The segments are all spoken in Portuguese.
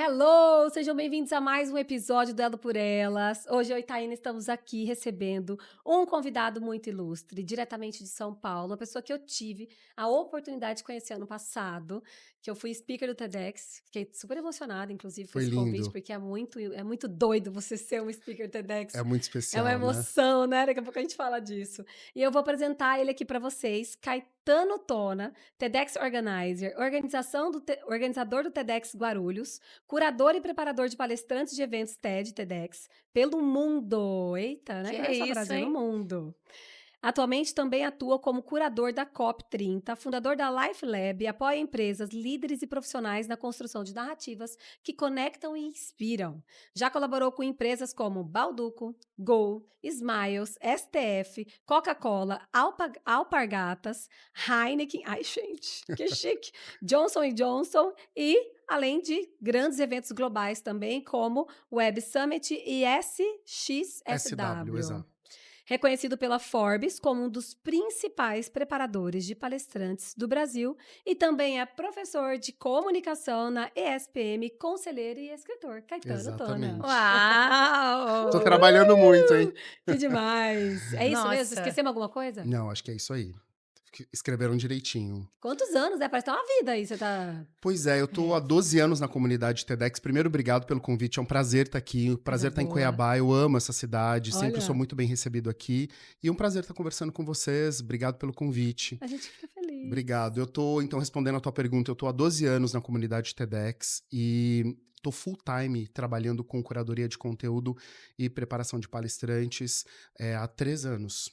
Hello! Sejam bem-vindos a mais um episódio do Elo por Elas. Hoje eu e Taína estamos aqui recebendo um convidado muito ilustre, diretamente de São Paulo, uma pessoa que eu tive a oportunidade de conhecer ano passado, que eu fui speaker do TEDx, fiquei super emocionada, inclusive, com Foi esse convite, lindo. porque é muito doido você ser um speaker TEDx. É muito É uma especial, né? emoção, né? Daqui a pouco a gente fala disso. E eu vou apresentar ele aqui para vocês, Caetano Tona, TEDx Organizer, organizador do TEDx Guarulhos, curador e preparador de palestrantes de eventos TED, TEDx, pelo mundo. Eita, né? Que Que não é é só isso, Brasil, no hein? mundo. Atualmente também atua como curador da COP30, fundador da Life Lab e apoia empresas, líderes e profissionais na construção de narrativas que conectam e inspiram. Já colaborou com empresas como Balduco, Gol, Smiles, STF, Coca-Cola, Alpargatas, Heineken, ai gente, que chique, Johnson Johnson e além de grandes eventos globais também, como Web Summit e SW, SXSW. exato. Reconhecido pela Forbes como um dos principais preparadores de palestrantes do Brasil e também é professor de comunicação na ESPM, conselheiro e escritor. Caetano Tona. Exatamente. Tô Uau! trabalhando muito, hein? Que demais! É isso mesmo? Nossa, Esquecemos alguma coisa? Não, acho que é isso aí. Escreveram direitinho. Quantos anos, né? Parece ter uma vida aí, você tá... Pois é, eu tô há 12 anos na comunidade TEDx. Primeiro, obrigado pelo convite. É um prazer estar aqui. Um Coisa prazer estar em boa. Cuiabá. Eu amo essa cidade. Sempre sou Olha, muito bem recebido aqui. E um prazer estar conversando com vocês. Obrigado pelo convite. a gente fica feliz. Obrigado. Eu tô, então, respondendo a tua pergunta. Eu tô há 12 anos na comunidade TEDx e tô full time trabalhando com curadoria de conteúdo e preparação de palestrantes há 3 anos.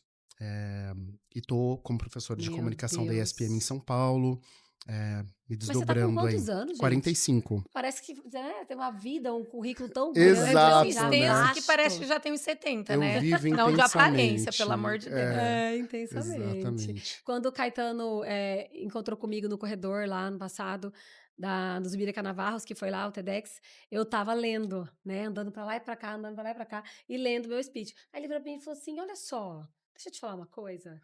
E tô como professor de Meu comunicação da Deus. ESPM em São Paulo, me Mas você tá com desdobrando aí. quantos anos, gente? 45. Parece que né, tem uma vida, um currículo tão é Exato, grande. tão né? extenso que parece que já tem uns 70, Eu né? vivo Não de aparência, intensamente. pelo amor de Deus. Intensamente. Exatamente. Quando o Caetano encontrou comigo no corredor lá no passado, dos Ibiraca Navarros, que foi lá, o TEDx, eu tava lendo, né? Andando pra lá e pra cá, andando pra lá e pra cá, e lendo meu speech. Aí ele virou pra mim e falou assim: olha só, deixa eu te falar uma coisa.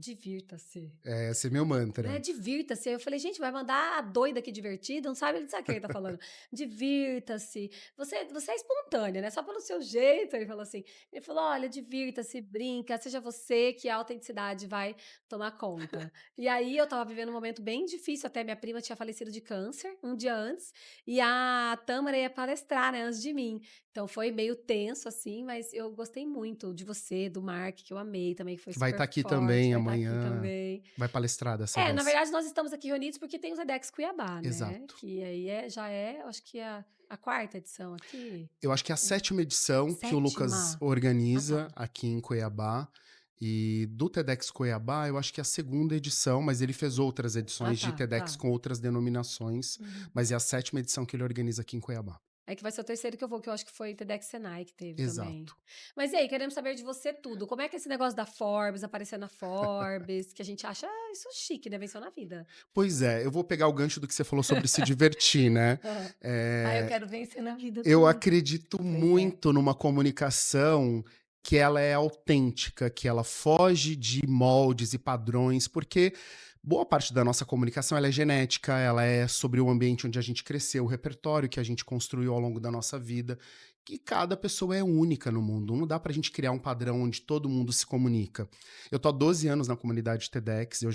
Divirta-se. Esse é meu Né? mantra. Divirta-se. Aí eu falei, gente, vai mandar a doida aqui divertida? Não sabe o que ele tá falando. Divirta-se. Você é espontânea, né? Só pelo seu jeito. Ele falou assim. Ele falou: olha, divirta-se, brinca, seja você que a autenticidade vai tomar conta. E aí eu tava vivendo um momento bem difícil, até minha prima tinha falecido de câncer um dia antes, e a Tâmara ia palestrar, né, antes de mim. Então foi meio tenso, assim, mas eu gostei muito de você, do Mark, que eu amei também, que foi Que vai super estar aqui forte, também vai estar aqui amanhã. também. Vai palestrar dessa Na vez. verdade, nós estamos aqui reunidos porque tem o TEDx Cuiabá, né? Exato. Que aí já é, acho que a quarta edição aqui. Eu acho que é a 7ª edição que o Lucas 7ª? organiza tá. aqui em Cuiabá. E do TEDx Cuiabá, eu acho que é a 2ª edição, mas ele fez outras edições de TEDx Tá. com outras denominações. Uhum. Mas é a 7ª edição que ele organiza aqui em Cuiabá. É que vai ser o terceiro que eu vou, que eu acho que foi o TEDx Senai que teve também. Exato. Mas e aí, queremos saber de você tudo. Como é que é esse negócio da Forbes, aparecer na Forbes, que a gente acha isso chique, né? Venceu na vida. Pois é, eu vou pegar o gancho do que você falou sobre se divertir, né? Ah, eu quero vencer na vida Eu também. acredito muito numa comunicação que ela é autêntica, que ela foge de moldes e padrões, porque boa parte da nossa comunicação ela é genética, ela é sobre o ambiente onde a gente cresceu, o repertório que a gente construiu ao longo da nossa vida, que cada pessoa é única no mundo. Não dá pra gente criar um padrão onde todo mundo se comunica. Eu tô há 12 anos na comunidade TEDx, eu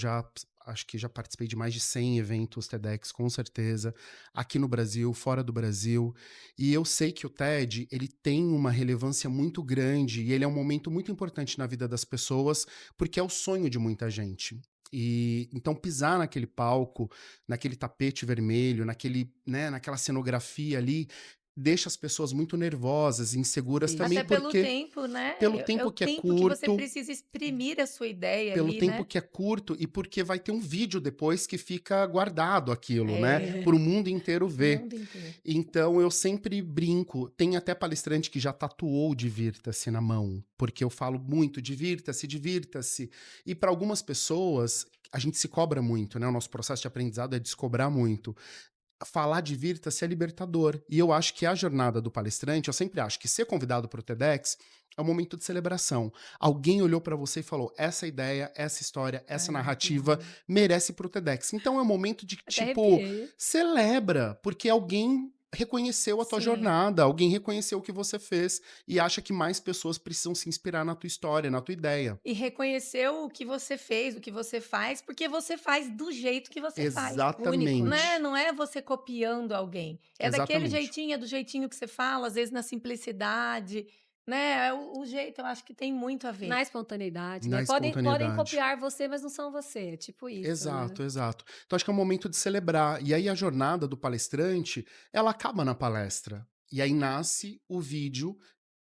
acho que já participei de mais de 100 eventos TEDx, com certeza, aqui no Brasil, fora do Brasil. E eu sei que o TED, ele tem uma relevância muito grande e ele é um momento muito importante na vida das pessoas, porque é o sonho de muita gente. E então pisar naquele palco, naquele tapete vermelho, naquela cenografia ali, deixa as pessoas muito nervosas, inseguras Sim. também Até pelo porque tempo, né? pelo É o tempo que é tempo que você curto, precisa exprimir a sua ideia pelo ali, tempo né? que é curto e porque vai ter um vídeo depois que fica guardado aquilo, né? É. Para o mundo inteiro O ver. mundo inteiro. Então eu sempre brinco. Tem até palestrante que já tatuou divirta-se na mão, porque eu falo muito divirta-se, divirta-se. E para algumas pessoas a gente se cobra muito, né? O nosso processo de aprendizado é de se cobrar muito. Falar divirta-se é libertador. E eu acho que a jornada do palestrante, eu sempre acho que ser convidado para o TEDx é um momento de celebração. Alguém olhou para você e falou: essa ideia, essa história, essa narrativa merece para o TEDx. Então é um momento de Até tipo, arrepiei. celebra, porque alguém reconheceu a tua Sim. jornada, alguém reconheceu o que você fez e acha que mais pessoas precisam se inspirar na tua história, na tua ideia. E reconheceu o que você fez, o que você faz, porque você faz do jeito que você faz. Único, né? Né? Exatamente, Não é você copiando alguém. É daquele exatamente. jeitinho, é do jeitinho que você fala, às vezes na simplicidade, né? É o jeito, eu acho que tem muito a ver. Na espontaneidade, Na né? Podem espontaneidade. copiar você, mas não são você. Tipo isso, né? Exato, exato. Então acho que é um momento de celebrar. E aí a jornada do palestrante, ela acaba na palestra. E aí nasce o vídeo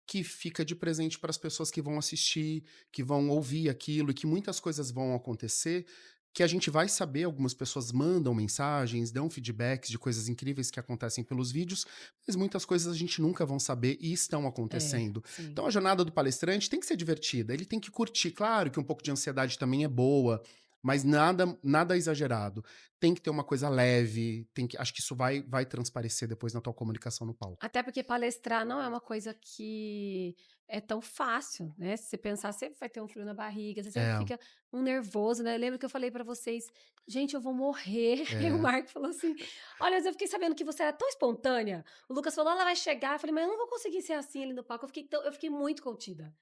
que fica de presente para as pessoas que vão assistir, que vão ouvir aquilo, e que muitas coisas vão acontecer, que a gente vai saber, algumas pessoas mandam mensagens, dão feedbacks de coisas incríveis que acontecem pelos vídeos, mas muitas coisas a gente nunca vão saber e estão acontecendo. Sim. Então a jornada do palestrante tem que ser divertida, ele tem que curtir, claro que um pouco de ansiedade também é boa, mas nada exagerado. Tem que ter uma coisa leve, acho que isso vai transparecer depois na tua comunicação no palco. Até porque palestrar não é uma coisa que é tão fácil, né? Se você pensar, sempre vai ter um frio na barriga, você sempre É, fica um nervoso, né? Eu lembro que eu falei pra vocês, gente, eu vou morrer. E o é. Marco falou assim: olha, mas eu fiquei sabendo que você era tão espontânea. O Lucas falou, ela vai chegar. Eu falei, mas eu não vou conseguir ser assim ali no palco. Eu fiquei muito contida.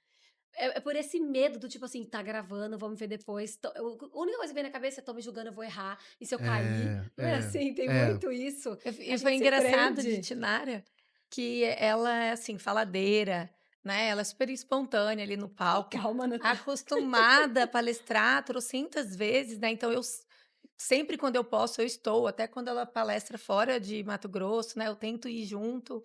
É por esse medo do tipo assim, tá gravando, vamos ver depois. A única coisa que vem na cabeça é: tô me julgando, eu vou errar. E se eu cair? É, Não é é, assim? Tem é. muito isso. A E foi gente se engraçado de prende. Tinara que ela é assim, faladeira, né? Ela é super espontânea ali no palco, Calma, Natália. acostumada a palestrar trocentas vezes, né? Então sempre quando eu posso, eu estou, até quando ela palestra fora de Mato Grosso, né? Eu tento ir junto.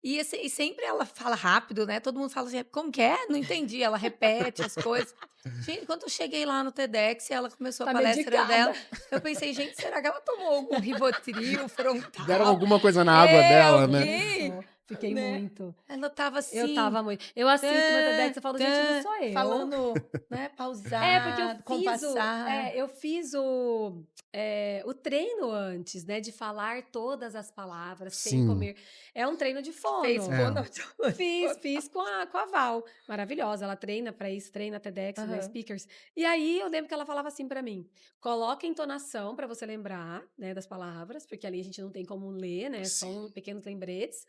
E, assim, e sempre ela fala rápido, né? Todo mundo fala assim: como que é? Não entendi. Ela repete as coisas. Gente, quando eu cheguei lá no TEDx e ela começou a Tá palestra medicada. dela, eu pensei, gente, será que ela tomou algum Rivotril Deram frontal? alguma coisa na água dela, né? Alguém, Isso, fiquei né? muito. Ela tava Eu assim, tava muito. Eu assisto meu tã, TEDx e falo, gente, não tã, sou eu. falando, né, É, porque eu pausado, fiz compassado. eu fiz o treino antes, né, de falar todas as palavras sem Sim, comer. É um treino de Fez fono. é. fonoaudiólogo. Fiz com a Val, maravilhosa. Ela treina pra isso, treina TEDx, né, Aham. speakers. E aí eu lembro que ela falava assim pra mim: coloca entonação pra você lembrar, né, das palavras, porque ali a gente não tem como ler, né, Sim. são pequenos lembretes.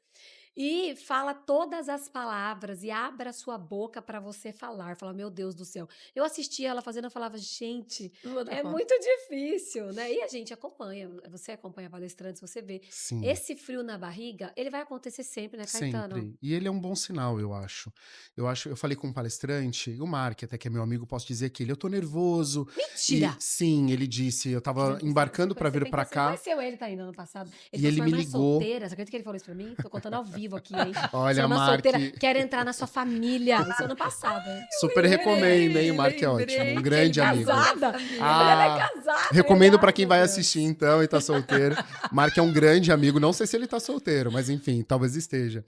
E fala todas as palavras e abra sua boca pra você falar. Fala, meu Deus do céu. Eu assistia ela fazendo, eu falava, gente, Não vou dar é conta. muito difícil, né? E a gente acompanha, você acompanha palestrantes, você vê. Sim. Esse frio na barriga, ele vai acontecer sempre, né, Caetano? Sempre. E ele é um bom sinal, eu acho. Eu falei com um palestrante, o Mark, até que é meu amigo, posso dizer que eu tô nervoso. E Mentira! sim, ele disse, eu tava embarcando pra vir pra Você cá conheceu ele, tá indo ano passado. Ele e falou, ele sua me irmã é ligou. solteira. Você acredita que ele falou isso pra mim? Tô contando ao vivo aqui, hein? Sua Olha, irmã Mark, solteira quer entrar na sua família. Isso ano passado, hein? super recomendo, hein? O Mark é ótimo, um Lembrei que ele grande amigo. ligou da Casada! Eu falei, família. ela é Ah, casada! Ele, recomendo pra ai, quem meu vai assistir Deus. então e tá solteiro. Mark é um grande amigo, não sei se ele tá solteiro, mas enfim, talvez esteja.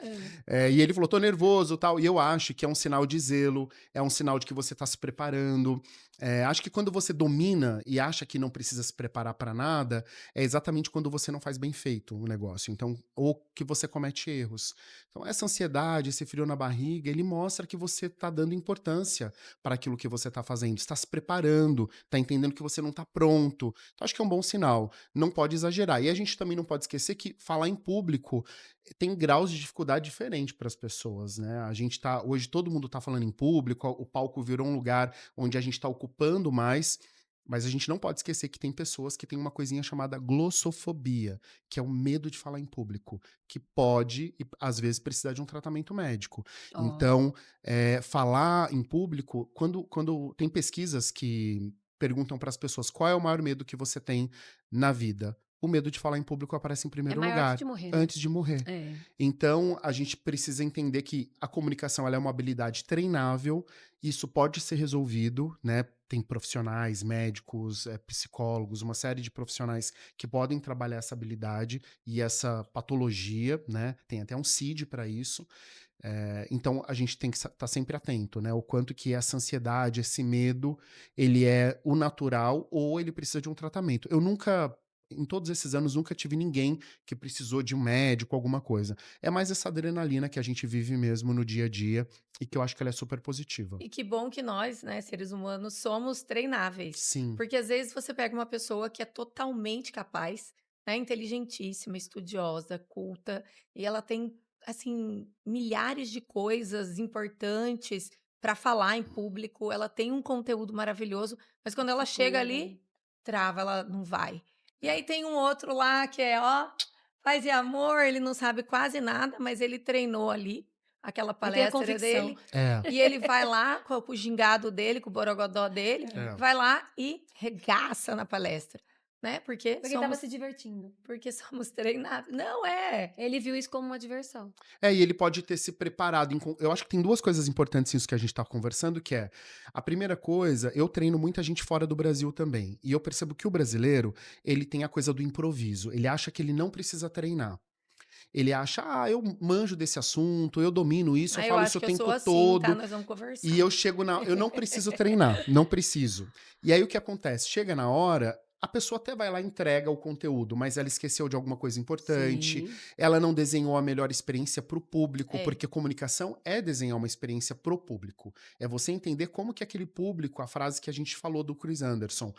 E ele falou, tô nervoso, tal, e eu acho que é um sinal de zelo, é um sinal de que você tá se preparando. Acho que quando você domina e acha que não precisa se preparar pra nada, é exatamente quando você não faz bem feito o negócio. Então, ou que você comete erros. Então, essa ansiedade, esse frio na barriga, ele mostra que você tá dando importância para aquilo que você tá fazendo, está se preparando, tá entendendo que você não tá pronto. Então, acho que é um bom sinal. Não pode exagerar. E a gente também não pode esquecer que falar em público tem graus de dificuldade diferente para as pessoas, né? A gente tá hoje todo mundo tá falando em público, o palco virou um lugar onde a gente está ocupando mais, mas a gente não pode esquecer que tem pessoas que têm uma coisinha chamada glossofobia, que é o medo de falar em público, que pode e às vezes precisar de um tratamento médico. Ó, Então, falar em público, quando tem pesquisas que perguntam para as pessoas qual é o maior medo que você tem na vida, o medo de falar em público aparece em é primeiro maior que lugar, de morrer, né? antes de morrer. É. Então, a gente precisa entender que a comunicação ela é uma habilidade treinável, isso pode ser resolvido, né? Tem profissionais, médicos, psicólogos, uma série de profissionais que podem trabalhar essa habilidade e essa patologia, né? Tem até um CID para isso. Então, a gente tem que estar sempre atento, né? O quanto que essa ansiedade, esse medo, ele é o natural ou ele precisa de um tratamento. Eu nunca, em todos esses anos, nunca tive ninguém que precisou de um médico, alguma coisa. É mais essa adrenalina que a gente vive mesmo no dia a dia e que eu acho que ela é super positiva. E que bom que nós, né, seres humanos, somos treináveis. Sim, Porque às vezes você pega uma pessoa que é totalmente capaz, né, inteligentíssima, estudiosa, culta, e ela tem, assim, milhares de coisas importantes para falar em público, ela tem um conteúdo maravilhoso, mas quando ela chega Disciplina ali, também. trava, ela não vai. E aí tem um outro lá que é, ó, paz e amor, ele não sabe quase nada, mas ele treinou ali, aquela Ele tem a palestra convicção. dele, É, e ele vai lá com o gingado dele, com o borogodó dele, é. vai lá e regaça na palestra, né, Porque ele estava se divertindo. porque somos treinados. Não é. Ele viu isso como uma diversão. É, e ele pode ter se preparado. Eu acho que tem duas coisas importantes nisso que a gente tá conversando, que é, a primeira coisa, eu treino muita gente fora do Brasil também. E eu percebo que o brasileiro, ele tem a coisa do improviso. Ele acha que ele não precisa treinar. Ele acha, eu manjo desse assunto, eu domino isso, eu Aí eu falo acho isso o que eu sou tempo assim, tá, todo. nós vamos E conversar. eu chego na. Eu não preciso treinar, não preciso. E aí o que acontece? Chega na hora, a pessoa até vai lá e entrega o conteúdo, mas ela esqueceu de alguma coisa importante, Sim. ela não desenhou a melhor experiência para o público, É, porque comunicação é desenhar uma experiência para o público. É você entender como que aquele público, a frase que a gente falou do Chris Anderson,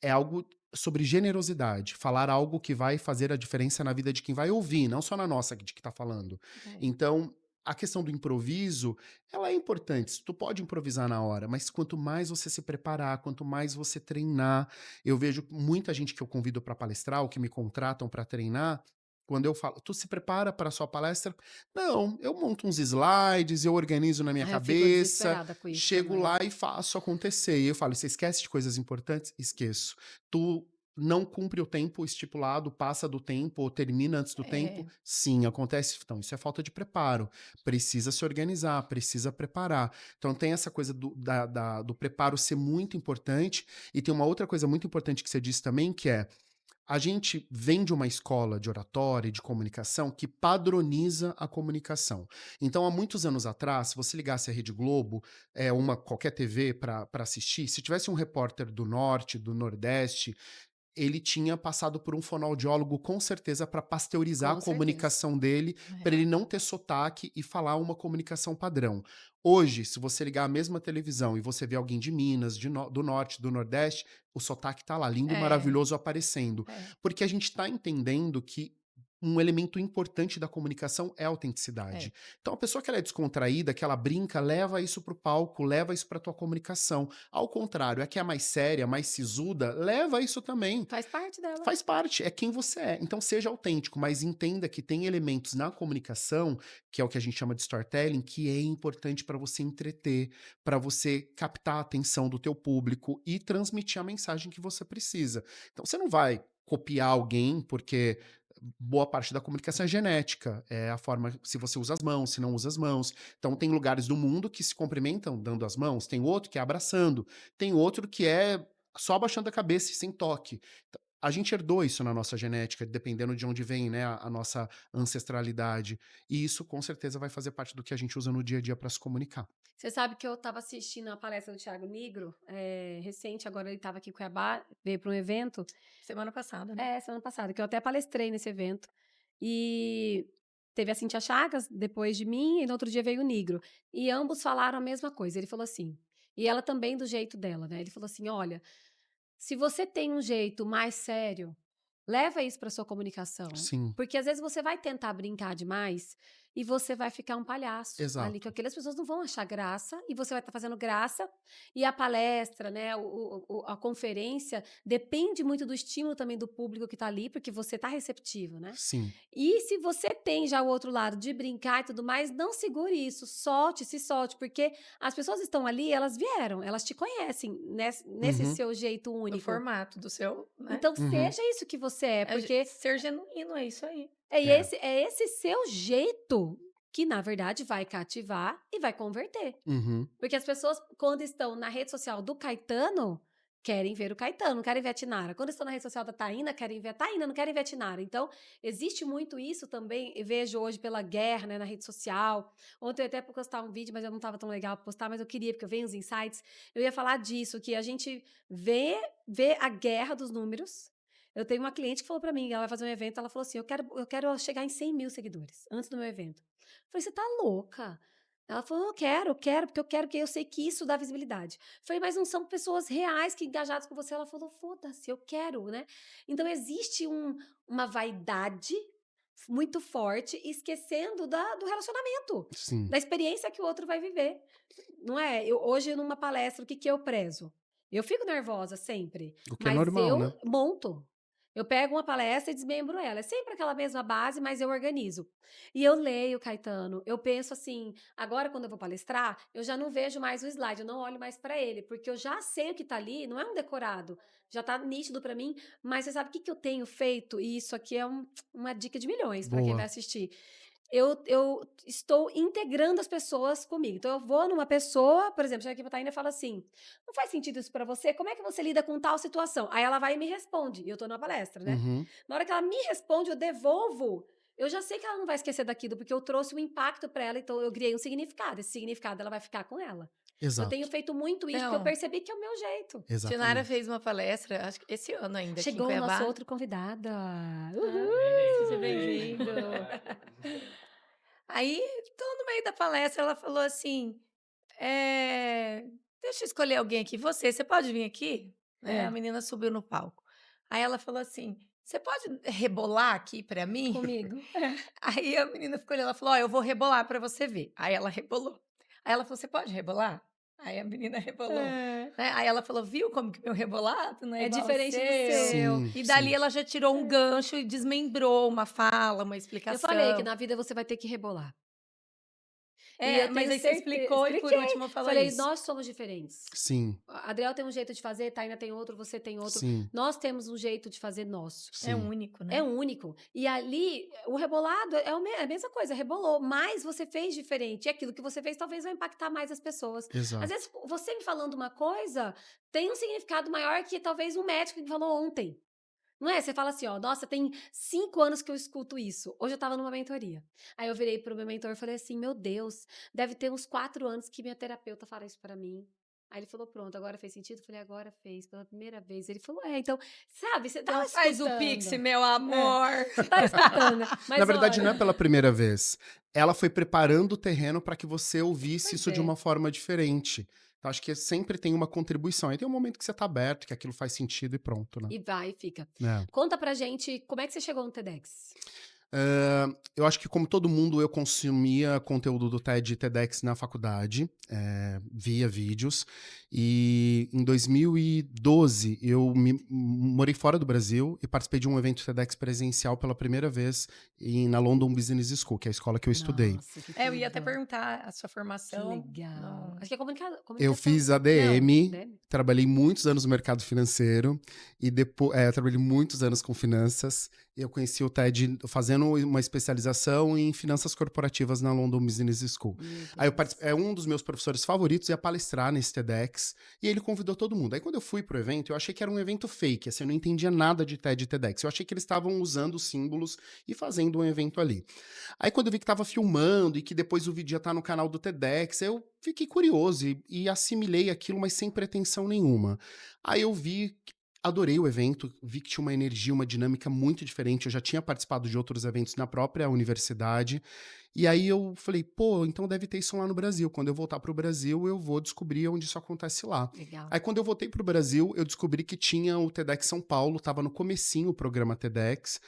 é algo sobre generosidade, falar algo que vai fazer a diferença na vida de quem vai ouvir, não só na nossa de que tá falando. É. Então, a questão do improviso, ela é importante. Tu pode improvisar na hora, mas quanto mais você se preparar, quanto mais você treinar, eu vejo muita gente que eu convido para palestrar ou que me contratam para treinar, quando eu falo, tu se prepara para a sua palestra? Não, eu monto uns slides, eu organizo na minha Ai, eu fico cabeça, desesperada com isso chego também. lá e faço acontecer. E eu falo, você esquece de coisas importantes? Esqueço. Tu não cumpre o tempo estipulado, passa do tempo ou termina antes do tempo? é, Sim, acontece. Então, isso é falta de preparo. Precisa se organizar, precisa preparar. Então, tem essa coisa do preparo ser muito importante. E tem uma outra coisa muito importante que você disse também, que é a gente vem de uma escola de oratória e de comunicação que padroniza a comunicação. Então, há muitos anos atrás, se você ligasse a Rede Globo, qualquer TV para assistir, se tivesse um repórter do Norte, do Nordeste, ele tinha passado por um fonoaudiólogo com certeza para pasteurizar a Com certeza. comunicação dele, para é, ele não ter sotaque e falar uma comunicação padrão. Hoje, se você ligar a mesma televisão e você vê alguém de Minas, do Norte, do Nordeste, o sotaque tá lá, lindo e é, maravilhoso aparecendo. é, Porque a gente está entendendo que um elemento importante da comunicação é a autenticidade. é. Então, a pessoa que ela é descontraída, que ela brinca, leva isso para o palco, leva isso para tua comunicação. Ao contrário, a que é mais séria, mais sisuda, leva isso também. Faz parte dela. Faz parte, é quem você é. Então seja autêntico, mas entenda que tem elementos na comunicação, que é o que a gente chama de storytelling, que é importante para você entreter, para você captar a atenção do teu público e transmitir a mensagem que você precisa. Então você não vai copiar alguém, porque boa parte da comunicação é genética, é a forma se você usa as mãos, se não usa as mãos. Então tem lugares do mundo que se cumprimentam dando as mãos, tem outro que é abraçando, tem outro que é só abaixando a cabeça e sem toque. A gente herdou isso na nossa genética, dependendo de onde vem, né, a nossa ancestralidade. E isso com certeza vai fazer parte do que a gente usa no dia a dia para se comunicar. Você sabe que eu estava assistindo a palestra do Thiago Nigro, recente, agora ele estava aqui em Cuiabá, veio para um evento, Semana passada, né. semana passada, que eu até palestrei nesse evento. E teve a Cintia Chagas depois de mim, e no outro dia veio o Nigro. E ambos falaram a mesma coisa. Ele falou assim, e ela também do jeito dela, né? Ele falou assim: olha, se você tem um jeito mais sério, leva isso para sua comunicação, Sim, porque às vezes você vai tentar brincar demais e você vai ficar um palhaço ali, que exato. aquelas pessoas não vão achar graça e você vai estar fazendo graça. E a palestra, né, a conferência depende muito do estímulo também do público que está ali, porque você está receptivo, né? Sim. E se você tem já o outro lado de brincar e tudo mais, não segure isso, solte, se solte, porque as pessoas estão ali, elas vieram, elas te conhecem nesse Uhum, seu jeito Do único. formato do seu, né. Então uhum. seja isso que você é, É porque ser genuíno, é isso aí. É. é esse seu jeito que, na verdade, vai cativar e vai converter. Uhum. Porque as pessoas, quando estão na rede social do Caetano, querem ver o Caetano, não querem ver a Tinara. Quando estão na rede social da Taína, querem ver a Taína, não querem ver a Tinara. Então, existe muito isso também. Eu vejo hoje pela guerra, né, na rede social. Ontem eu até ia postar um vídeo, mas eu não estava tão legal para postar, mas eu queria, porque eu venho os insights. Eu ia falar disso, que a gente vê a guerra dos números. Eu tenho uma cliente que falou para mim, ela vai fazer um evento, ela falou assim, eu quero chegar em 100 mil seguidores, antes do meu evento. Eu falei, você tá louca? Ela falou: "Eu quero, porque eu quero, que eu sei que isso dá visibilidade". Falei: "Mas não são pessoas reais que engajadas com você". Ela falou: "Foda-se, eu quero", né. Então existe uma vaidade muito forte, esquecendo do relacionamento, Sim. da experiência que o outro vai viver, não é? Eu hoje numa palestra, o que que eu prezo? Eu fico nervosa sempre, O que é mas normal, eu né? monto. Eu pego uma palestra e desmembro ela. É sempre aquela mesma base, mas eu organizo. E eu leio, Caetano, eu penso assim, agora quando eu vou palestrar, eu já não vejo mais o slide, eu não olho mais para ele, porque eu já sei o que tá ali, não é um decorado, já tá nítido para mim, mas você sabe o que que eu tenho feito? E isso aqui é uma dica de milhões para quem vai Boa. assistir. Eu estou integrando as pessoas comigo. Então, eu vou numa pessoa, por exemplo, chega aqui pra Taína e fala assim: "Não faz sentido isso pra você? Como é que você lida com tal situação?". Aí ela vai e me responde, e eu tô numa palestra, né. Uhum. Na hora que ela me responde, eu devolvo, eu já sei que ela não vai esquecer daquilo, porque eu trouxe um impacto pra ela, então eu criei um significado. Esse significado ela vai ficar com ela. Eu tenho Exato. feito muito isso, porque eu Não, percebi que é o meu jeito. Tinara Exatamente. fez uma palestra, acho que esse ano ainda, aqui em Chegou o nosso Cuiabá. outro convidada. Ah, seja Uhul! bem-vindo. Aí, tô no meio da palestra, ela falou assim: "Deixa eu escolher alguém aqui, você pode vir aqui?", né, a É, menina subiu no palco. Aí ela falou assim: "Você pode rebolar aqui pra mim?". comigo. Aí a menina ficou olhando, ela falou: "Ó, eu vou rebolar pra você ver". Aí ela rebolou. Aí ela falou: "Você pode rebolar?". Aí a menina rebolou, É. né, aí ela falou: "Viu como que meu rebolado não é É igual ao diferente do seu?". seu. Sim, E dali sim. ela já tirou um gancho e desmembrou uma fala, uma Eu falei que explicação. na vida você vai ter que rebolar. E eu Mas tenho aí você certeza, explicou e por expliquei. último falou Falei: isso. "Nós somos diferentes. Sim, A Adriel tem um jeito de fazer, Taina tem outro, você tem outro. sim, Nós temos um jeito de fazer nosso. É sim. único, É né. único". E ali, o rebolado é a mesma coisa, rebolou, mas você fez diferente. E aquilo que você fez talvez vai impactar mais as pessoas. Às vezes, Exato. você me falando uma coisa tem um significado maior que talvez um médico que me falou ontem. Não é? Você fala assim, ó, nossa, tem 5 anos que eu escuto isso. Hoje eu estava numa mentoria. Aí eu virei para o meu mentor e falei assim: "Meu Deus, deve ter uns 4 anos que minha terapeuta fala isso para mim". Aí ele falou: "Pronto, agora fez sentido?". Eu falei: "Agora fez, pela primeira vez". Ele falou: "É, então, sabe, você Então tá faz o Pix, escutando". meu É, amor. você tá escutando, né. Na Mas verdade, não é olha, pela primeira vez. Ela foi preparando o terreno para que você ouvisse pois isso de é, uma forma diferente. Então, acho que sempre tem uma contribuição. Aí tem um momento que você tá aberto, que aquilo faz sentido e pronto, né? e vai e fica. É. Conta pra gente como é que você chegou no TEDx? Eu acho que, como todo mundo, eu consumia conteúdo do TED e TEDx na faculdade, via vídeos. E em 2012, morei fora do Brasil e participei de um evento TEDx presencial pela primeira vez na London Business School, que é a escola que eu estudei. Nossa, que Eu ia até tudo. perguntar a sua Que formação. legal. Não. Acho que é Eu comunicação. fiz Não, ADM, né? trabalhei muitos anos no mercado financeiro e depois trabalhei muitos anos com finanças. Eu conheci o TED fazendo uma especialização em finanças corporativas na London Business School. Meu Aí Deus. um dos meus professores favoritos ia palestrar nesse TEDx e ele convidou todo mundo. Aí quando eu fui pro evento, eu achei que era um evento fake, assim, eu não entendia nada de TED e TEDx. Eu achei que eles estavam usando símbolos e fazendo um evento ali. Aí quando eu vi que tava filmando e que depois o vídeo ia estar no canal do TEDx, eu fiquei curioso e assimilei aquilo, mas sem pretensão nenhuma. Aí eu adorei o evento, vi que tinha uma energia, uma dinâmica muito diferente. Eu já tinha participado de outros eventos na própria universidade. E aí eu falei, pô, então deve ter isso lá no Brasil. Quando eu voltar pro Brasil, eu vou descobrir onde isso acontece lá. Legal. Aí quando eu voltei pro Brasil, eu descobri que tinha o TEDx São Paulo, tava no comecinho o programa TEDx.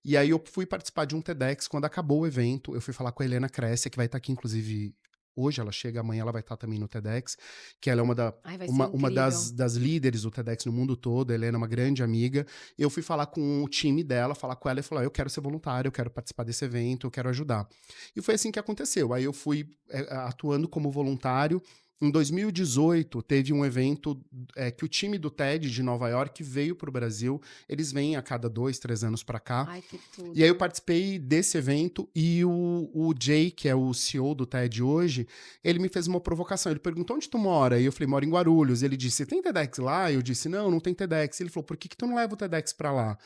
E aí eu fui participar de um TEDx quando acabou o evento. Eu fui falar com a Helena Crescia, que vai estar aqui, inclusive, hoje. Ela chega, amanhã ela vai estar também no TEDx, que ela é Ai, vai ser uma incrível. das líderes do TEDx no mundo todo. A Helena é uma grande amiga. Eu fui falar com o time dela, falar com ela e falar: eu quero ser voluntário, eu quero participar desse evento, eu quero ajudar. E foi assim que aconteceu. Aí eu fui atuando como voluntário. Em 2018, teve um evento que o time do TED de Nova York veio para o Brasil. Eles vêm a cada 2, 3 anos para cá. Ai, que E aí eu tudo. participei desse evento e o Jay, que é o CEO do TED hoje, ele me fez uma provocação. Ele perguntou onde tu mora? E eu falei, moro em Guarulhos. Ele disse, tem TEDx lá? Eu disse, não, não tem TEDx. Ele falou, por que tu não leva o TEDx pra lá?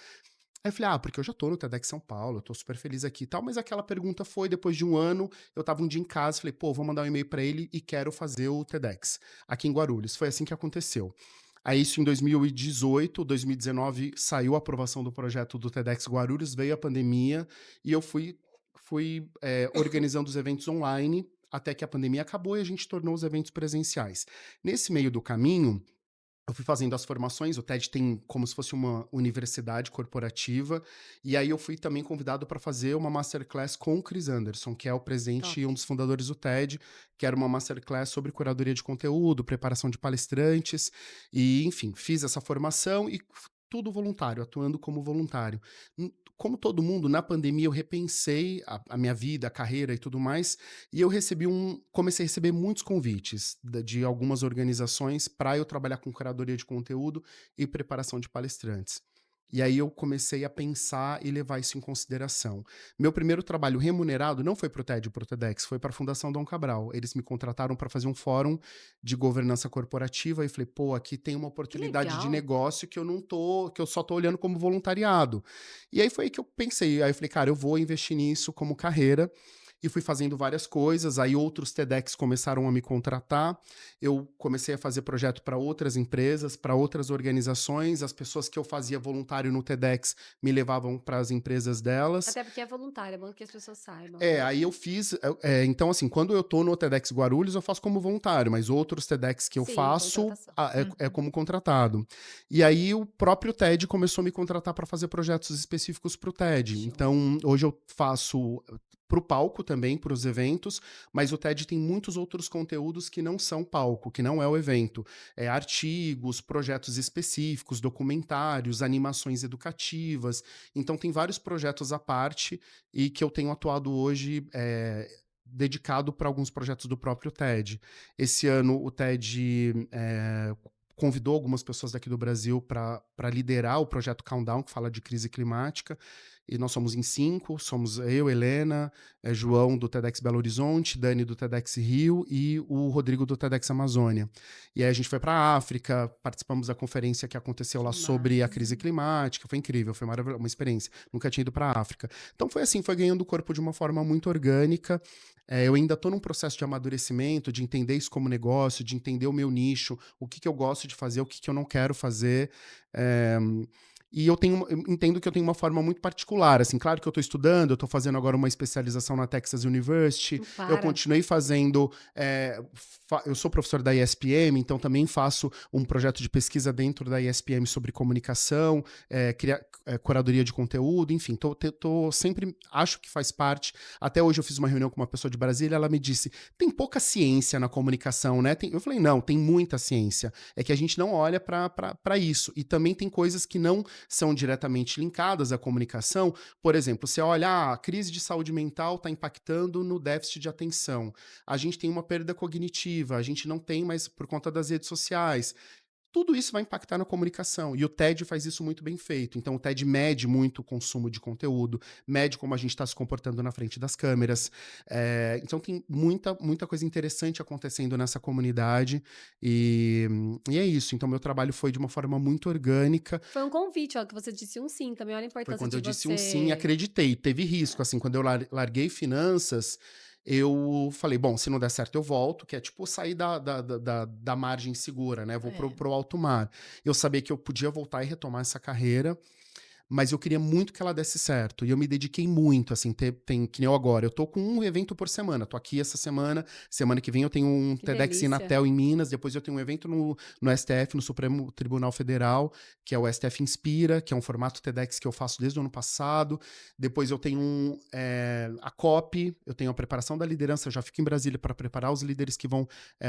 Aí eu falei, porque eu já tô no TEDx São Paulo, eu tô super feliz aqui e tal, mas aquela pergunta foi, depois de um ano, eu tava um dia em casa, falei, pô, vou mandar um e-mail pra ele e quero fazer o TEDx aqui em Guarulhos. Foi assim que aconteceu. Aí isso em 2018, 2019, saiu a aprovação do projeto do TEDx Guarulhos, veio a pandemia e eu fui organizando os eventos online. até que a pandemia acabou e a gente tornou os eventos presenciais. Nesse meio do caminho, eu fui fazendo as formações, o TED tem como se fosse uma universidade corporativa, e aí eu fui também convidado para fazer uma masterclass com o Chris Anderson, que é o presidente Top. e um dos fundadores do TED, que era uma masterclass sobre curadoria de conteúdo, preparação de palestrantes, e enfim, fiz essa formação e tudo voluntário, atuando como voluntário. Como todo mundo, na pandemia eu repensei a minha vida, a carreira e tudo mais, e eu comecei a receber muitos convites de algumas organizações para eu trabalhar com curadoria de conteúdo e preparação de palestrantes. E aí eu comecei a pensar e levar isso em consideração. Meu primeiro trabalho remunerado não foi para o TED e para o TEDx, foi para a Fundação Dom Cabral. Eles me contrataram para fazer um fórum de governança corporativa e falei, pô, aqui tem uma Que oportunidade de legal. negócio que eu só tô olhando como voluntariado. E aí foi aí que eu pensei, aí eu falei, cara, eu vou investir nisso como carreira. E fui fazendo várias coisas, aí outros TEDx começaram a me contratar, eu comecei a fazer projeto para outras empresas, para outras organizações, as pessoas que eu fazia voluntário no TEDx me levavam para as empresas delas. Até porque é voluntário, é bom que as pessoas saibam. Aí eu fiz, então assim, quando eu tô no TEDx Guarulhos, eu faço como voluntário, mas outros TEDx que eu Sim, faço contratação. é como contratado. E aí o próprio TED começou a me contratar para fazer projetos específicos para o TED. Show. Então, hoje eu faço para o palco também, para os eventos, mas o TED tem muitos outros conteúdos que não são palco, que não é o evento. Artigos, projetos específicos, documentários, animações educativas. Então, tem vários projetos à parte e que eu tenho atuado hoje dedicado para alguns projetos do próprio TED. Esse ano, o TED convidou algumas pessoas daqui do Brasil para liderar o projeto Countdown, que fala de crise climática. E nós somos em 5, somos eu, Helena, João do TEDx Belo Horizonte, Dani do TEDx Rio e o Rodrigo do TEDx Amazônia. E aí a gente foi para a África, participamos da conferência que aconteceu Que lá sobre a massa. crise climática, foi incrível, foi uma experiência, nunca tinha ido para a África. Então foi assim, foi ganhando o corpo de uma forma muito orgânica. Eu ainda estou num processo de amadurecimento, de entender isso como negócio, de entender o meu nicho, o que eu gosto de fazer, o que eu não quero fazer. É, e eu entendo que eu tenho uma forma muito particular, assim, claro que eu estou estudando, eu estou fazendo agora uma especialização na Texas University, Não eu para. continuei fazendo, eu sou professor da ESPM, então também faço um projeto de pesquisa dentro da ESPM sobre comunicação, curadoria de conteúdo, enfim, sempre, acho que faz parte. Até hoje eu fiz uma reunião com uma pessoa de Brasília, ela me disse, tem pouca ciência na comunicação, né? Eu falei, não, tem muita ciência, é que a gente não olha para isso, e também tem coisas que não são diretamente linkadas à comunicação. Por exemplo, você olha, a crise de saúde mental está impactando no déficit de atenção. A gente tem uma perda cognitiva, a gente não tem mais por conta das redes sociais. Tudo isso vai impactar na comunicação. E o TED faz isso muito bem feito. Então, o TED mede muito o consumo de conteúdo, mede como a gente está se comportando na frente das câmeras. Então, tem muita coisa interessante acontecendo nessa comunidade. E é isso. Então, meu trabalho foi de uma forma muito orgânica. Foi um convite, ó, que você disse um sim também. Olha a Foi importância quando de eu disse um sim e você. acreditei. Teve risco, assim, quando eu larguei finanças, eu falei, bom, se não der certo eu volto, que é tipo sair da margem segura, né? Vou É. pro alto mar. Eu sabia que eu podia voltar e retomar essa carreira, mas eu queria muito que ela desse certo. E eu me dediquei muito, assim, que nem eu agora. Eu tô com um evento por semana. Tô aqui essa semana que vem eu tenho um Que TEDx delícia. Inatel em Minas, depois eu tenho um evento no STF, no Supremo Tribunal Federal, que é o STF Inspira, que é um formato TEDx que eu faço desde o ano passado. Depois eu tenho a COP, eu tenho a preparação da liderança, eu já fico em Brasília para preparar os líderes que vão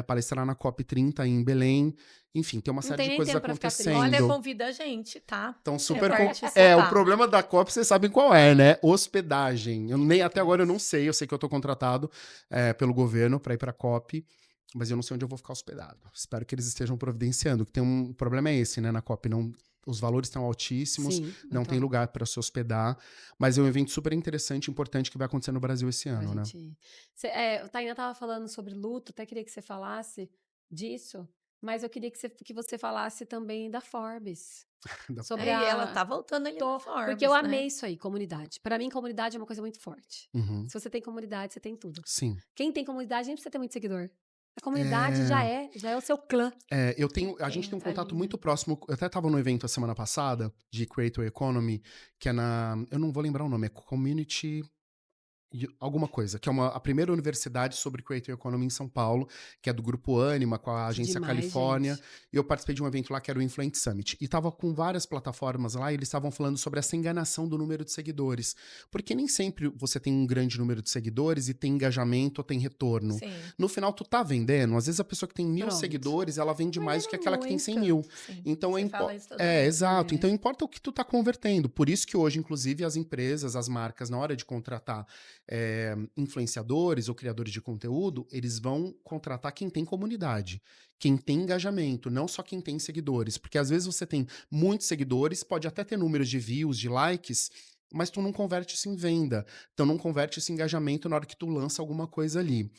palestrar na COP 30 em Belém. Enfim, tem uma Não série tem de nem coisas tempo pra ficar Olha, triste. acontecendo. convida a gente, tá? Então, Pra super. O participar. problema da COP, vocês sabem qual é, né? Hospedagem. Até agora eu não Putz. sei. Eu sei que eu tô contratado pelo governo para ir pra COP, mas eu não sei onde eu vou ficar hospedado. Espero que eles estejam providenciando. Que tem o problema é esse, né? Na COP, não. Os valores estão altíssimos, Sim, não tem então. lugar para se hospedar, mas é um evento super interessante e importante que vai acontecer no Brasil esse Pra ano, né? gente. O Tainá tava falando sobre luto, até queria que você falasse disso, mas eu queria que você falasse também da Forbes. Sobre E ela a. tá voltando ali na Porque eu Forbes, né? amei isso aí, comunidade. Pra mim, comunidade é uma coisa muito forte. Uhum. Se você tem comunidade, você tem tudo. Sim. Quem tem comunidade nem precisa ter muito seguidor. A comunidade É, já é o seu clã. a gente tem um contato Ali, né? muito próximo. Eu até estava no evento a semana passada de Creator Economy, que é eu não vou lembrar o nome, é Community. alguma coisa, que é a primeira universidade sobre Creator Economy em São Paulo, que é do Grupo Ânima, com a Que agência demais, Califórnia, gente. e eu participei de um evento lá que era o Influent Summit, e tava com várias plataformas lá, e eles estavam falando sobre essa enganação do número de seguidores, porque nem sempre você tem um grande número de seguidores e tem engajamento ou tem retorno. Sim. No final, tu tá vendendo, às vezes a pessoa que tem 1.000 Pronto. seguidores, ela vende mais do que Vendendo aquela que tem 100 muito. mil. Sim, Então, você fala isso toda é, hora. exato. Então, É. importa o que tu tá convertendo. Por isso que hoje, inclusive, as empresas, as marcas, na hora de contratar influenciadores ou criadores de conteúdo, eles vão contratar quem tem comunidade, quem tem engajamento, não só quem tem seguidores. Porque às vezes você tem muitos seguidores, pode até ter números de views, de likes, mas tu não converte isso em venda. Então não converte esse engajamento na hora que tu lança alguma coisa ali.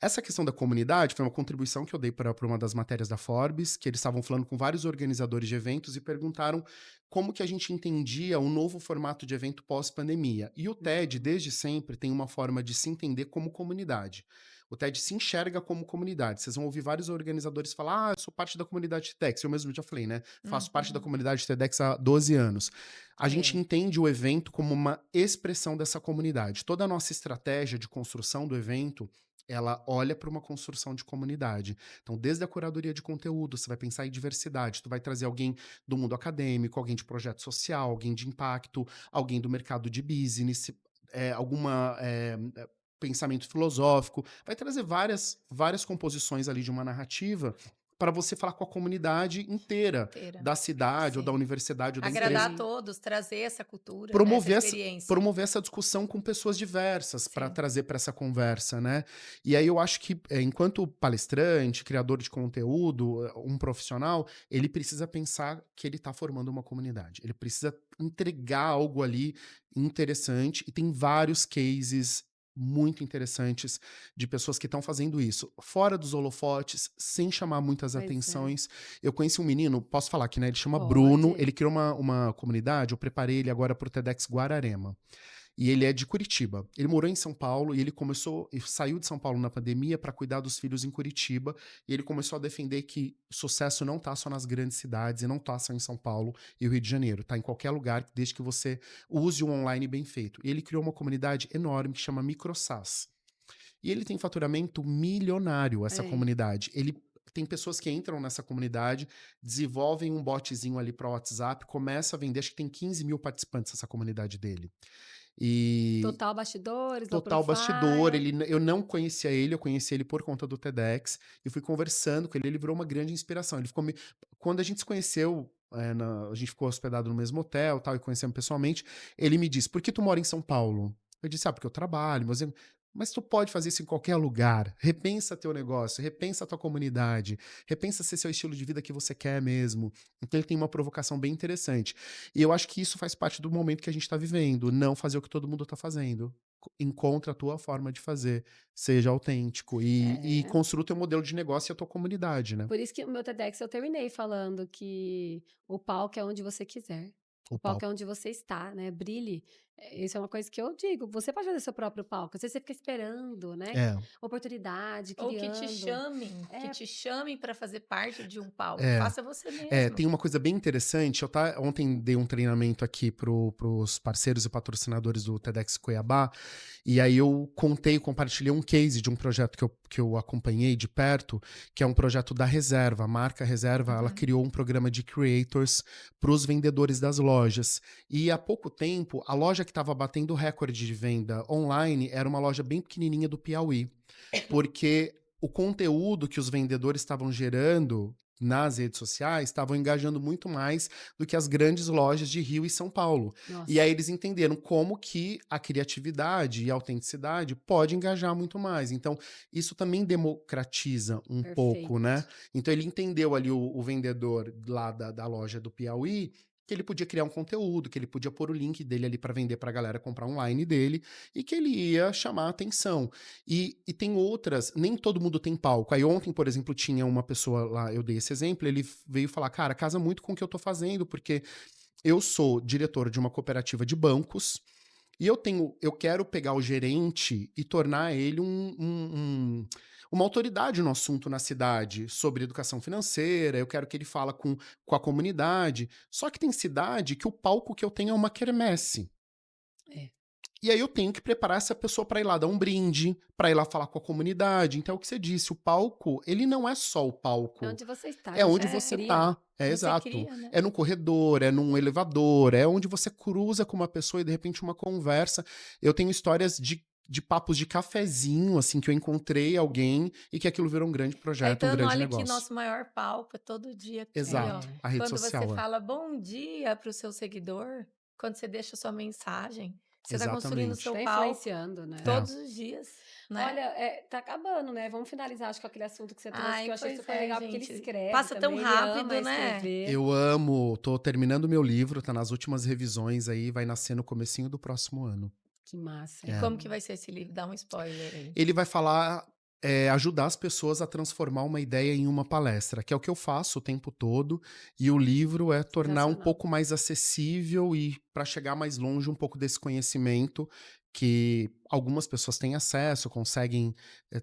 Essa questão da comunidade foi uma contribuição que eu dei para uma das matérias da Forbes, que eles estavam falando com vários organizadores de eventos e perguntaram como que a gente entendia um novo formato de evento pós-pandemia. E o TED, desde sempre, tem uma forma de se entender como comunidade. O TED se enxerga como comunidade. Vocês vão ouvir vários organizadores falar: eu sou parte da comunidade TEDx. Eu mesmo já falei, né? Faço parte da Uhum. comunidade TEDx há 12 anos. A gente É. entende o evento como uma expressão dessa comunidade. Toda a nossa estratégia de construção do evento ela olha para uma construção de comunidade. Então, desde a curadoria de conteúdo, você vai pensar em diversidade, tu vai trazer alguém do mundo acadêmico, alguém de projeto social, alguém de impacto, alguém do mercado de business, alguma pensamento filosófico, vai trazer várias composições ali de uma narrativa para você falar com a comunidade inteira Inteira. da cidade ou da Sim. universidade ou da Agradar a empresa. Sim. todos, trazer essa cultura, né, essa Promover essa, experiência. promover essa discussão com pessoas diversas para Sim. trazer para essa conversa, né? E aí eu acho que, enquanto palestrante, criador de conteúdo, um profissional, ele precisa pensar que ele está formando uma comunidade. Ele precisa entregar algo ali interessante e tem vários cases muito interessantes de pessoas que estão fazendo isso fora dos holofotes, sem chamar muitas Pois é. atenções. Eu conheci um menino, posso falar aqui, né? Ele chama Bruno, Pode. ele criou uma comunidade, eu preparei ele agora pro TEDx Guararema. E ele é de Curitiba. Ele morou em São Paulo e ele saiu de São Paulo na pandemia para cuidar dos filhos em Curitiba. E ele começou a defender que sucesso não tá só nas grandes cidades e não tá só em São Paulo e o Rio de Janeiro, tá em qualquer lugar, desde que você use o online bem feito. E ele criou uma comunidade enorme que chama MicroSas. E ele tem faturamento milionário, essa É. comunidade. Ele tem pessoas que entram nessa comunidade, desenvolvem um botzinho ali para o WhatsApp, começa a vender, acho que tem 15 mil participantes essa comunidade dele. E Total bastidores, low total bastidor, profile. eu não conhecia ele, eu conheci ele por conta do TEDx, e fui conversando com ele virou uma grande inspiração. Ele ficou quando a gente se conheceu, a gente ficou hospedado no mesmo hotel, tal, e conhecemos pessoalmente, ele me disse: "Por que tu mora em São Paulo?" Eu disse: "Ah, porque eu trabalho, mas tu pode fazer isso em qualquer lugar. Repensa teu negócio, repensa a tua comunidade, repensa se esse é o estilo de vida que você quer mesmo." Então ele tem uma provocação bem interessante. E eu acho que isso faz parte do momento que a gente está vivendo, não fazer o que todo mundo está fazendo. Encontra a tua forma de fazer, seja autêntico e É. construa o teu modelo de negócio e a tua comunidade, né? Por isso que o meu TEDx eu terminei falando que o palco é onde você quiser. O O palco palco. é onde você está, né? Brilhe. Isso é uma coisa que eu digo. Você pode fazer seu próprio palco. Às vezes você fica esperando, né? É, Oportunidade, Ou criando. que É, te chamem para fazer parte de um palco. é. Faça você mesmo. Tem uma coisa bem interessante. Ontem dei um treinamento aqui pros parceiros e patrocinadores do TEDx Cuiabá, e aí eu compartilhei um case de um projeto que eu acompanhei de perto, que é um projeto da Reserva. A marca Reserva, ela Uhum. criou um programa de creators para os vendedores das lojas. E há pouco tempo, a loja que estava batendo recorde de venda online era uma loja bem pequenininha do Piauí, porque o conteúdo que os vendedores estavam gerando nas redes sociais estavam engajando muito mais do que as grandes lojas de Rio e São Paulo. E aí nossa, eles entenderam como que a criatividade e a autenticidade pode engajar muito mais. Então, isso também democratiza um pouco, né? perfeito. Então, ele entendeu ali o vendedor lá da loja do Piauí que ele podia criar um conteúdo, que ele podia pôr o link dele ali para vender para a galera comprar online dele e que ele ia chamar a atenção. E tem outras, nem todo mundo tem palco. Aí ontem, por exemplo, tinha uma pessoa lá, eu dei esse exemplo, ele veio falar: "Cara, casa muito com o que eu tô fazendo, porque eu sou diretor de uma cooperativa de bancos e eu quero pegar o gerente e tornar ele uma autoridade no assunto na cidade sobre educação financeira. Eu quero que ele fala com a comunidade. Só que tem cidade que o palco que eu tenho é uma quermesse. É. E aí eu tenho que preparar essa pessoa para ir lá dar um brinde, para ir lá falar com a comunidade. Então é o que você disse, o palco, ele não é só o É palco, onde você está, a é gente onde você É, você cria. tá. É você exato. cria, né? É no corredor, é num elevador, é onde você cruza com uma pessoa e de repente uma conversa. Eu tenho histórias de papos de cafezinho, assim, que eu encontrei alguém e que aquilo virou um grande projeto, um Caetano, grande olha que negócio. nosso maior palco é todo dia aqui, ó. Exato. É. A rede Quando você social, é. fala bom dia para o seu seguidor, quando você deixa sua mensagem, você está construindo o seu Exatamente. Tá palco influenciando, né? É. todos os dias, né? Olha, tá acabando, né? Vamos finalizar, acho, com aquele assunto que você trouxe, que Ai, eu achei pois super é, legal, porque ele gente. escreve Passa tão também, ele ama rápido, né? escrever. Eu amo, tô terminando meu livro, tá nas últimas revisões aí, vai nascer no comecinho do próximo ano. Que massa. E É. como que vai ser esse livro? Dá um spoiler aí. Ele vai falar, ajudar as pessoas a transformar uma ideia em uma palestra, que é o que eu faço o tempo todo, e o livro é tornar um Sensacional. pouco mais acessível e para chegar mais longe um pouco desse conhecimento que algumas pessoas têm acesso, conseguem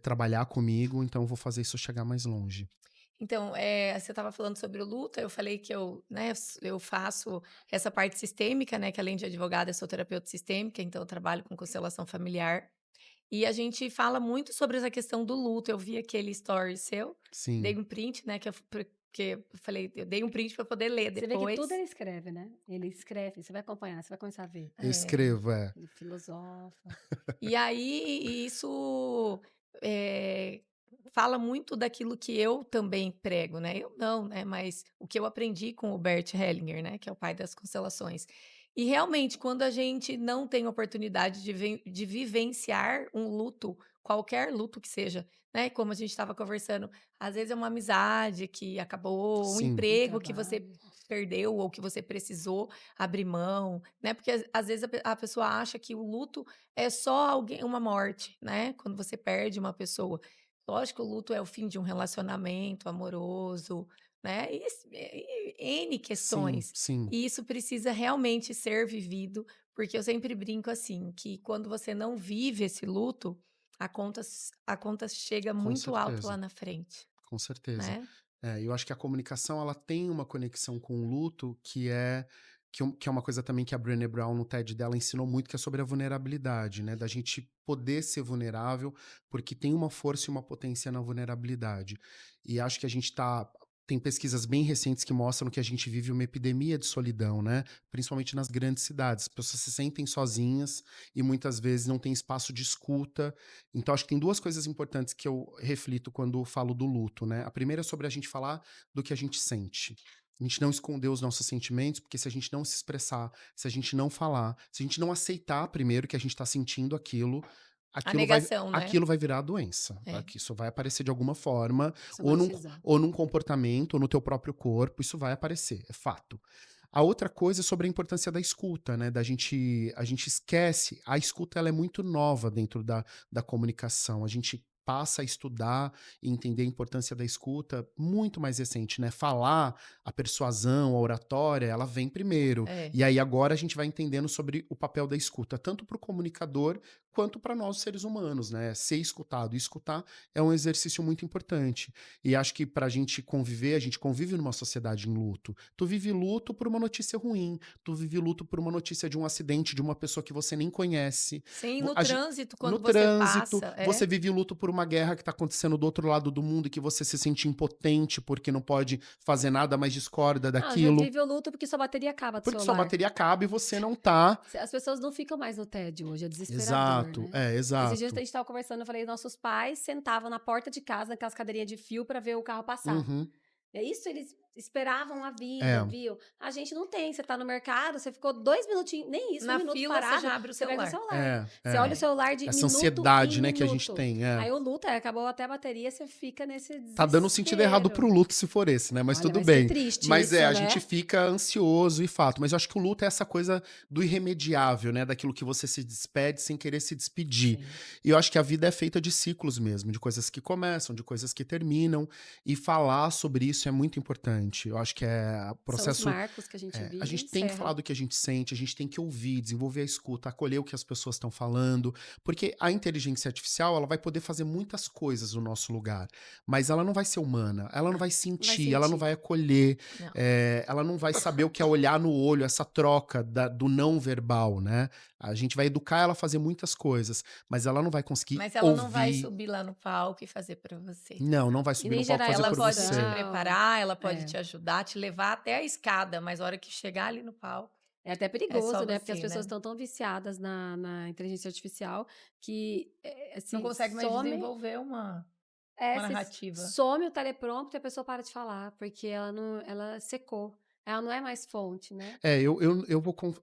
trabalhar comigo, então eu vou fazer isso chegar mais longe. Então, você estava falando sobre o luto, eu falei que eu, né, eu faço essa parte sistêmica, né, que além de advogada, eu sou terapeuta sistêmica, então eu trabalho com constelação familiar. E a gente fala muito sobre essa questão do luto. Eu vi aquele story seu, dei Sim, um print, né, porque eu falei, eu dei um print para poder ler Você vê que tudo depois. ele escreve, né? Ele escreve, você vai acompanhar, você vai começar a ver. eu É, escrevo, é. Ele filosofa. e aí isso eh, fala muito daquilo que eu também prego, né? Eu não, né? Mas o que eu aprendi com o Bert Hellinger, né? Que é o pai das constelações. E realmente, quando a gente não tem oportunidade de vivenciar um luto, qualquer luto que seja, né? Como a gente estava conversando, às vezes é uma amizade que acabou, um Sim, No emprego que você trabalho. perdeu ou que você precisou abrir mão, né? Porque às vezes a pessoa acha que o luto é só alguém uma morte, né, quando você perde uma pessoa. Lógico, o luto é o fim de um relacionamento amoroso, né, N sim, questões. sim, E isso precisa realmente ser vivido, porque eu sempre brinco assim, que quando você não vive esse luto, a conta chega com muito alto lá certeza. na frente, Com certeza. né. Eu acho que a comunicação ela tem uma conexão com o luto que é uma coisa também que a Brené Brown no TED dela ensinou muito, que é sobre a vulnerabilidade, né? Da gente poder ser vulnerável, porque tem uma força e uma potência na vulnerabilidade. E acho que a gente tá. Tem pesquisas bem recentes que mostram que a gente vive uma epidemia de solidão, né? Principalmente nas grandes cidades. As pessoas se sentem sozinhas e muitas vezes não tem espaço de escuta. Então, acho que tem duas coisas importantes que eu reflito quando falo do luto, né? A primeira é sobre a gente falar do que a gente sente. A gente não esconder os nossos sentimentos, porque se a gente não se expressar, se a gente não falar, se a gente não aceitar primeiro que a gente está sentindo aquilo, A aquilo vai, negação, né. aquilo vai virar doença. É. Isso vai aparecer de alguma forma, Somatizar. ou num comportamento, ou no teu próprio corpo, isso vai aparecer, é fato. A outra coisa é sobre a importância da escuta, né? A gente esquece, a escuta ela é muito nova dentro da comunicação. A gente passa a estudar e entender a importância da escuta muito mais recente, né? Falar, a persuasão, a oratória, ela vem primeiro. É. E aí agora a gente vai entendendo sobre o papel da escuta, tanto para o comunicador quanto para nós seres humanos, né? Ser escutado e escutar é um exercício muito importante. E acho que para a gente convive numa sociedade em luto. Tu vive luto por uma notícia ruim, tu vive luto por uma notícia de um acidente de uma pessoa que você nem conhece. Sim, Vo- no a gen- trânsito, No quando você trânsito, passa, você vive luto por uma guerra que está acontecendo do outro lado do mundo e que você se sente impotente porque não pode fazer nada, mas discorda Ah, já daquilo, vive o luto porque sua bateria acaba do porque sua celular. bateria acaba e você não tá. As pessoas não ficam mais no tédio hoje, é desesperador, Exato, né? Esses dias a exato. gente estava conversando, eu falei, nossos pais sentavam na porta de casa, naquelas cadeirinhas de fio, para ver o carro passar. Uhum. É isso, eles esperavam a vida, É, viu? A gente não tem, você tá no mercado, você ficou 2 minutinhos, nem isso, um na minuto fila você parado, já abre o você pega o celular. celular. é, Você olha é. o É. celular de Essa minuto em ansiedade, né, que a gente minuto. tem, é. Aí o luto, acabou até a bateria, você fica nesse Tá dando um sentido errado pro desespero. luto se for esse, né? Mas Olha, tudo vai ser bem. triste Mas isso, a né? gente fica ansioso e fato. Mas eu acho que o luto é essa coisa do irremediável, né? Daquilo que você se despede sem querer se despedir. Sim. E eu acho que a vida é feita de ciclos mesmo, de coisas que começam, de coisas que terminam. E falar sobre isso é muito importante. Eu acho que é o São os processo. marcos que a gente A vive e gente tem que encerra. falar do que a gente sente, a gente tem que ouvir, desenvolver a escuta, acolher o que as pessoas estão falando, porque a inteligência artificial ela vai poder fazer muitas coisas no nosso lugar, mas ela não vai ser humana, ela não vai Não vai sentir, ela não sentir. vai acolher, Não. ela não vai saber o que é olhar no olho, essa troca do não verbal, né? A gente vai educar ela a fazer muitas coisas, mas ela não vai conseguir Mas ela não vai ouvir. subir lá no palco e fazer para você. Não, não vai E subir nem no palco e gerar fazer Ela por pode te você. emoção. preparar, ela pode É. te ajudar, te levar até a escada, mas a hora que chegar ali no palco, É até é perigoso, só né? Porque as você, pessoas né. estão tão viciadas na inteligência artificial que, Não assim, consegue mais desenvolver uma se narrativa. some o teleprompter e a pessoa para de falar, porque ela secou. Ela não é mais fonte, né?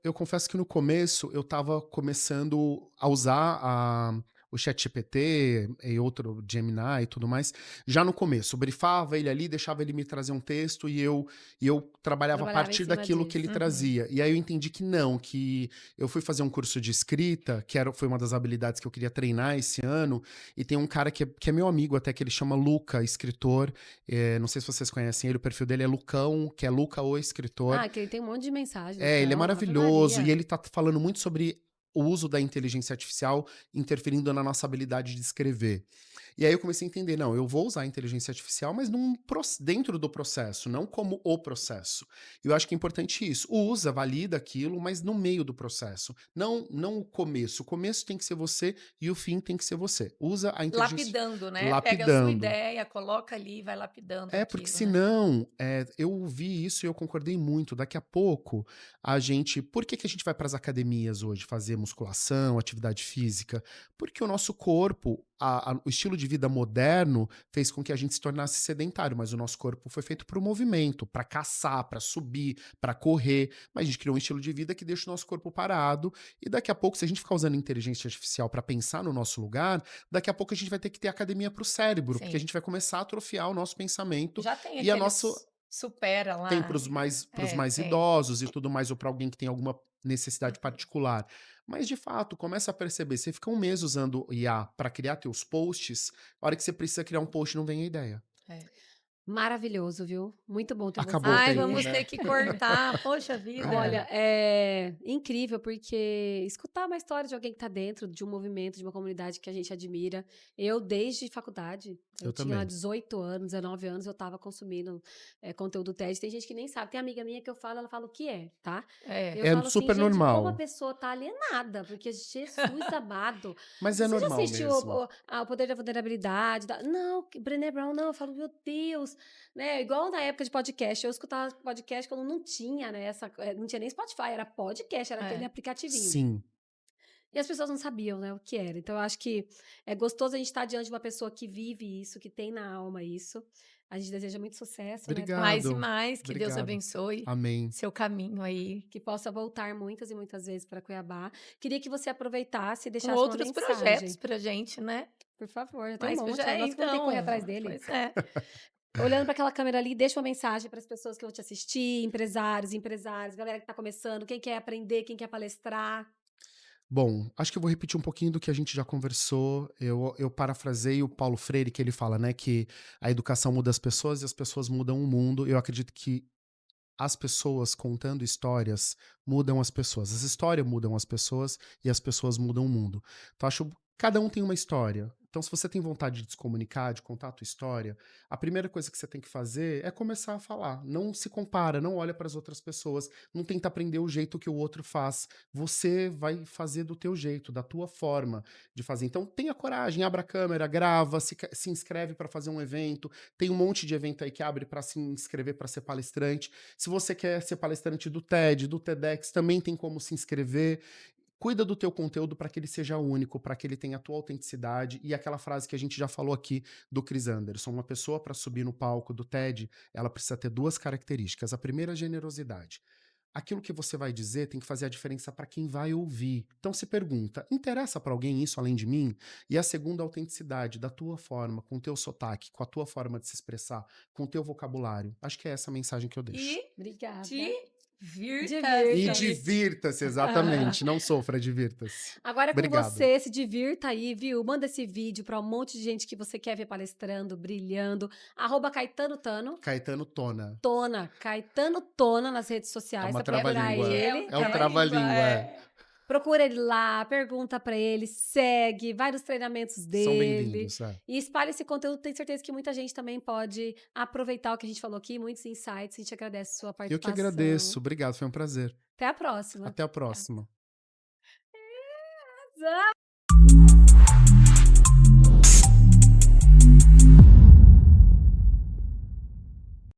Eu confesso que no começo eu estava começando a usar o ChatGPT e outro Gemini e tudo mais, já no começo. Brifava ele ali, deixava ele me trazer um texto e eu trabalhava a Trabalhava em partir cima daquilo que ele disso. Uhum. trazia. E aí eu entendi que não, que eu fui fazer um curso de escrita, foi uma das habilidades que eu queria treinar esse ano, e tem um cara que é meu amigo até, que ele chama Luca, escritor. Não sei se vocês conhecem ele, o perfil dele é Lucão, que é Luca o escritor. Ah, que ele tem um monte de mensagem no Ele é cão, Ave maravilhoso e Maria. ele tá falando muito sobre o uso da inteligência artificial interferindo na nossa habilidade de escrever. E aí eu comecei a entender, não, eu vou usar a inteligência artificial, mas dentro do processo, não como o processo. E eu acho que é importante isso. Usa, valida aquilo, mas no meio do processo. Não o começo. O começo tem que ser você e o fim tem que ser você. Usa a inteligência Lapidando, né, pega a sua lapidando. ideia, coloca ali e vai lapidando Porque aquilo, né. senão, eu vi isso e eu concordei muito. Daqui a pouco, por que que a gente vai para as academias hoje fazer musculação, atividade física? Porque o nosso corpo, o estilo de vida moderno fez com que a gente se tornasse sedentário, mas o nosso corpo foi feito para o movimento, para caçar, para subir, para correr. Mas a gente criou um estilo de vida que deixa o nosso corpo parado. E daqui a pouco, se a gente ficar usando inteligência artificial para pensar no nosso lugar, daqui a pouco a gente vai ter que ter academia para o cérebro, porque a Sim. gente vai começar a atrofiar o nosso pensamento Já tem e a nossa aqueles supera tem para lá. os É, mais tem. idosos e tudo mais, ou para alguém que tem alguma necessidade particular. Mas de fato, começa a perceber, você fica um mês usando IA para criar teus posts, a hora que você precisa criar um post não vem a ideia. É. Maravilhoso, viu? Muito bom ter você Acabou o Ai, tempo, aqui. vamos né? ter que cortar, poxa Olha, vida. é incrível porque escutar uma história de alguém que está dentro de um movimento, de uma comunidade que a gente admira. Eu, desde faculdade, eu Eu tinha também. 18 anos, 19 anos, eu estava consumindo conteúdo TED. Tem gente que nem sabe. Tem amiga minha que eu falo, ela fala o que é, tá? É. Eu É falo assim, super gente, como a normal, pessoa tá alienada, porque Jesus amado. mas é Você já normal assistiu mesmo. o Poder da Vulnerabilidade? Não, Brené Brown, não. Eu falo, meu Deus, né? Igual na época de podcast. Eu escutava podcast quando não tinha, né? Não tinha nem Spotify, era podcast, era aquele É. aplicativinho. Sim, E as pessoas não sabiam, né, o que era. Então, eu acho que é gostoso a gente estar diante de uma pessoa que vive isso, que tem na alma isso. A gente deseja muito sucesso, né? Mais e obrigado, mais, que Deus obrigado. abençoe Amém. seu caminho aí, Que possa voltar muitas e muitas vezes para Cuiabá. Queria que você aproveitasse e com deixasse uma outros projetos mensagem. pra gente, né. Por favor, já tem um Mas monte, né? é, Nós que vamos ter que correr então, atrás dele. pois é. Olhando para aquela câmera ali, deixa uma mensagem para as pessoas que vão te assistir, empresários, empresárias, galera que está começando, quem quer aprender, quem quer palestrar. Bom, acho que eu vou repetir um pouquinho do que a gente já conversou. Eu parafrasei o Paulo Freire, que ele fala, né, que a educação muda as pessoas e as pessoas mudam o mundo. Eu acredito que as pessoas contando histórias mudam as pessoas. As histórias mudam as pessoas e as pessoas mudam o mundo. Então, acho que cada um tem uma história. Então, se você tem vontade de se comunicar, de contar a tua história, a primeira coisa que você tem que fazer é começar a falar. Não se compara, não olha para as outras pessoas, não tenta aprender o jeito que o outro faz. Você vai fazer do teu jeito, da tua forma de fazer. Então, tenha coragem, abra a câmera, grava, se inscreve para fazer um evento. Tem um monte de evento aí que abre para se inscrever para ser palestrante. Se você quer ser palestrante do TED, do TEDx, também tem como se inscrever. Cuida do teu conteúdo para que ele seja único, para que ele tenha a tua autenticidade e aquela frase que a gente já falou aqui do Chris Anderson, uma pessoa para subir no palco do TED, ela precisa ter duas características. A primeira é a generosidade. Aquilo que você vai dizer tem que fazer a diferença para quem vai ouvir. Então se pergunta, interessa para alguém isso além de mim? E a segunda, a autenticidade, da tua forma, com o teu sotaque, com a tua forma de se expressar, com o teu vocabulário. Acho que é essa a mensagem que eu deixo. E Obrigada. E divirta-se. divirta-se, exatamente. Não sofra, divirta-se. Agora é com Obrigado. você, se divirta aí, viu? Manda esse vídeo para um monte de gente que você quer ver palestrando, brilhando. @Caetano Tano, Caetano Tona. Tona, Caetano Tona nas redes É sociais, uma você procurar trava-língua. É ele. um É um trava-língua, trava-língua, é. Procura ele lá, pergunta pra ele, segue, vai nos treinamentos São dele bem-vindos, é. e espalha esse conteúdo. Tenho certeza que muita gente também pode aproveitar o que a gente falou aqui, muitos insights. A gente agradece a sua Eu que participação. agradeço. Obrigado, foi um prazer. Até a próxima. Até a próxima.